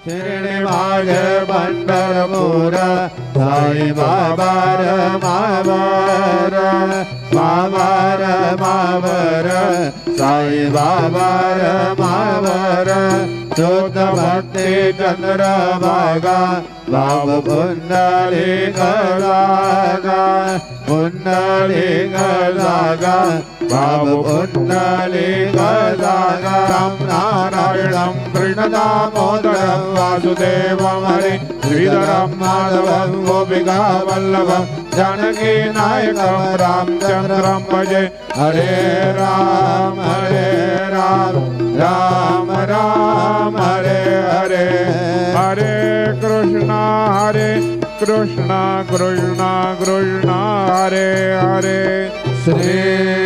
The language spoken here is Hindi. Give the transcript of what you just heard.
श्रीनिवास पंढरपूर साई बाबा मावर मावर मावर साई बाबा मावर शुद्ध भक्ति चंद्रभागा भाव पुंडलिक लागा पुंडलिक लागा भाव पुंडलिक लागा नारायणं कृष्ण दामोदरं वासुदेवं हरे श्रीधरं माधवं गोपिका वल्लभं जानकी नायकं रामचंद्रं भजे हरे राम राम राम हरे हरे हरे कृष्णा कृष्णा कृष्णा कृष्णा हरे हरे श्री